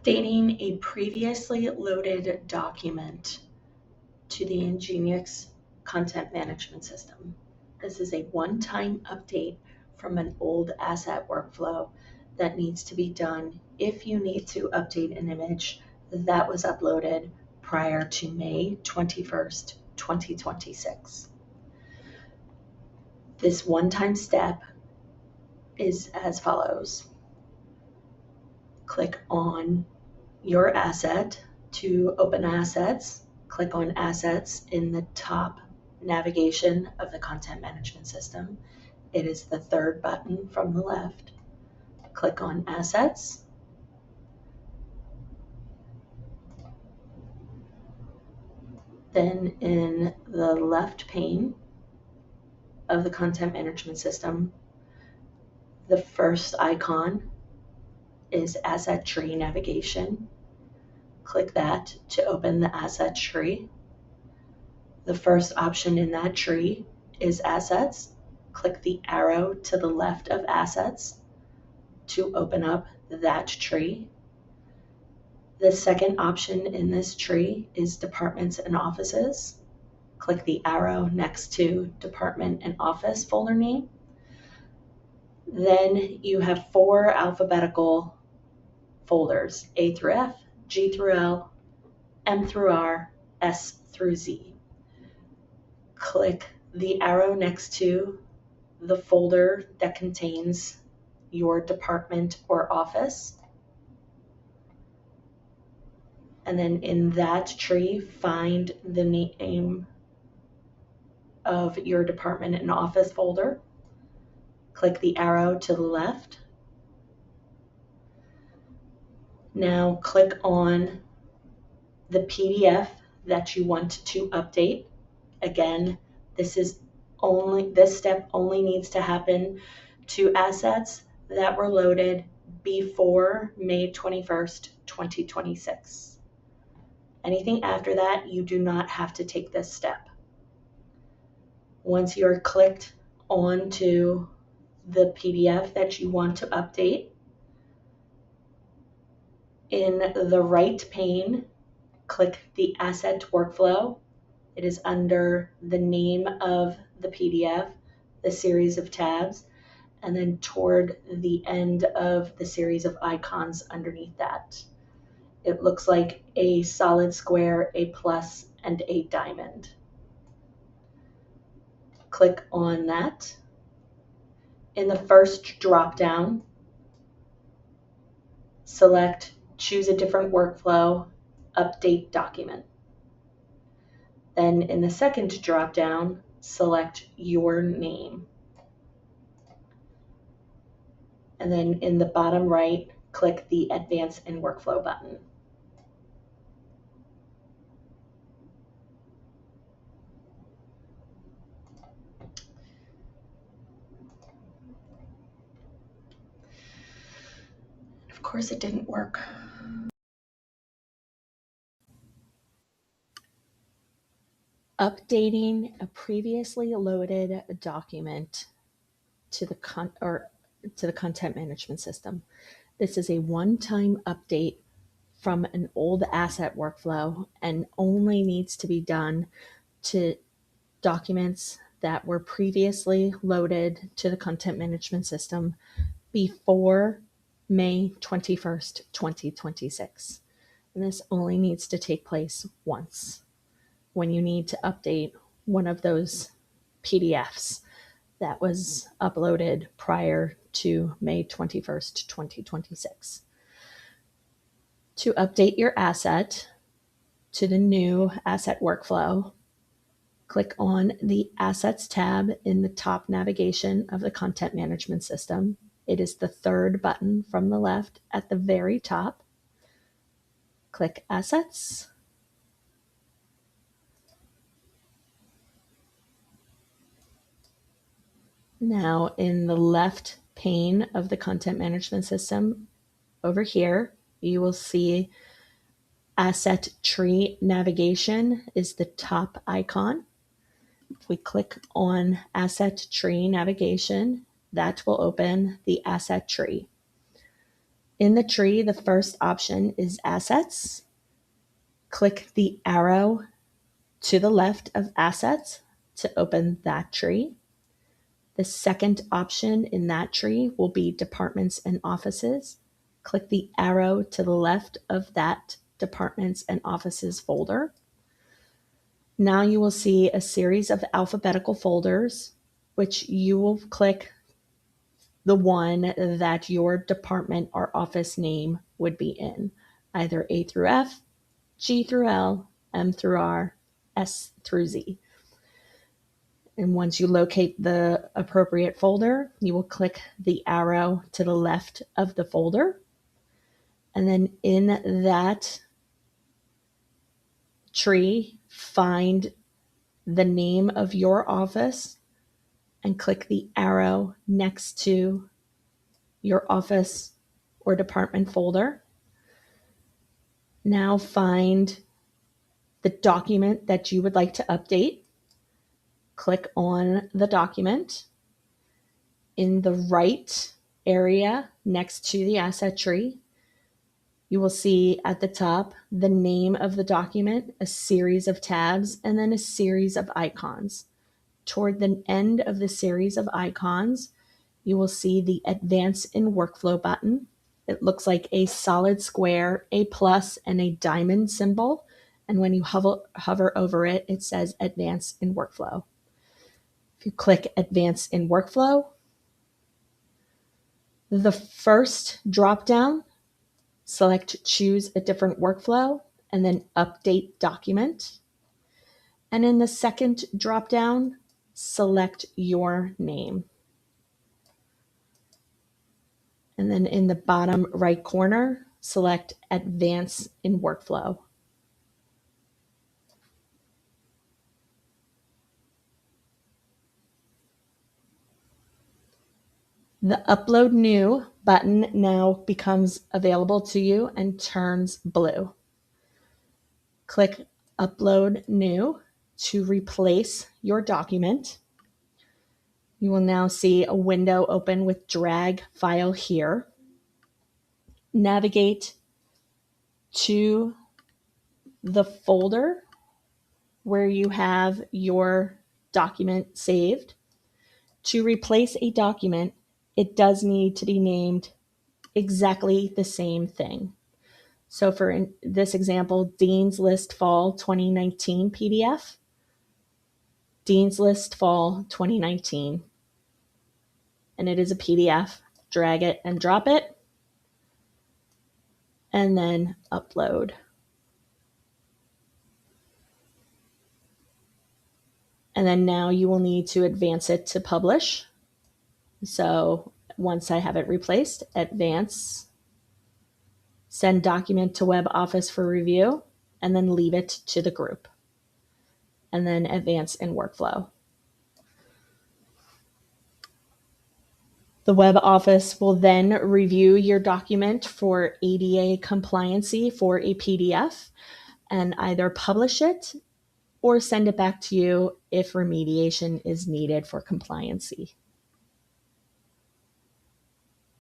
Updating a previously loaded document to the Nginx content management system. This is a one-time update from an old asset workflow that needs to be done if you need to update an image that was uploaded prior to May 21st, 2026. This one-time step is as follows. Click on your asset to open assets. Click on assets in the top navigation of the content management system. It is the third button from the left. Click on assets. Then in the left pane of the content management system, the first icon is asset tree navigation. Click that to open the asset tree. The first option in that tree is assets. Click the arrow to the left of assets to open up that tree. The second option in this tree is departments and offices. Click the arrow next to department and office folder name. Then you have 4 alphabetical folders: A through F, G through L, M through R, S through Z. Click the arrow next to the folder that contains your department or office. And then in that tree, find the name of your department and office folder. Click the arrow to the left. Now click on the PDF that you want to update. Again, this step only needs to happen to assets that were loaded before May 21st, 2026. Anything after that, you do not have to take this step. Once you're clicked onto the PDF that you want to update, in the right pane, click the asset workflow. It is under the name of the PDF, the series of tabs, and then toward the end of the series of icons underneath that. It looks like a solid square, a plus, and a diamond. Click on that. In the first drop-down, select Choose a different workflow, Update document. Then in the second drop-down, select your name. And then in the bottom right, click the Advance in Workflow button. Of course, it didn't work. Updating a previously loaded document to the content management system. This is a one-time update from an old asset workflow and only needs to be done to documents that were previously loaded to the content management system before May 21st, 2026. And this only needs to take place once when you need to update one of those PDFs that was uploaded prior to May 21st, 2026. To update your asset to the new asset workflow, click on the Assets tab in the top navigation of the content management system. It is the third button from the left at the very top. Click Assets. Now in the left pane of the content management system, over here, you will see Asset Tree Navigation is the top icon. If we click on Asset Tree Navigation, that will open the asset tree. In the tree, the first option is Assets. Click the arrow to the left of Assets to open that tree. The second option in that tree will be Departments and Offices. Click the arrow to the left of that Departments and Offices folder. Now you will see a series of alphabetical folders, which you will click the one that your department or office name would be in, either A through F, G through L, M through R, S through Z. And once you locate the appropriate folder, you will click the arrow to the left of the folder. And then in that tree, find the name of your office and click the arrow next to your office or department folder. Now find the document that you would like to update. Click on the document. In the right area next to the asset tree, you will see at the top the name of the document, a series of tabs, and then a series of icons. Toward the end of the series of icons, you will see the Advance in Workflow button. It looks like a solid square, a plus, and a diamond symbol. And when you hover over it, it says Advance in Workflow. If you click Advance in Workflow, the first drop-down, select Choose a different workflow, and then Update Document. And in the second drop-down, select your name. And then in the bottom right corner, select Advance in Workflow. The Upload New button now becomes available to you and turns blue. Click Upload New to replace your document. You will now see a window open with Drag File Here. Navigate to the folder where you have your document saved. To replace a document, it does need to be named exactly the same thing. So for this example, Dean's List Fall 2019 PDF, Dean's List Fall 2019, and it is a PDF. Drag it and drop it, and then upload. And then now you will need to advance it to publish. So once I have it replaced, advance, send document to Web Office for review, and then leave it to the group. And then advance in Workflow. The Web Office will then review your document for ADA compliancy for a PDF and either publish it or send it back to you if remediation is needed for compliancy.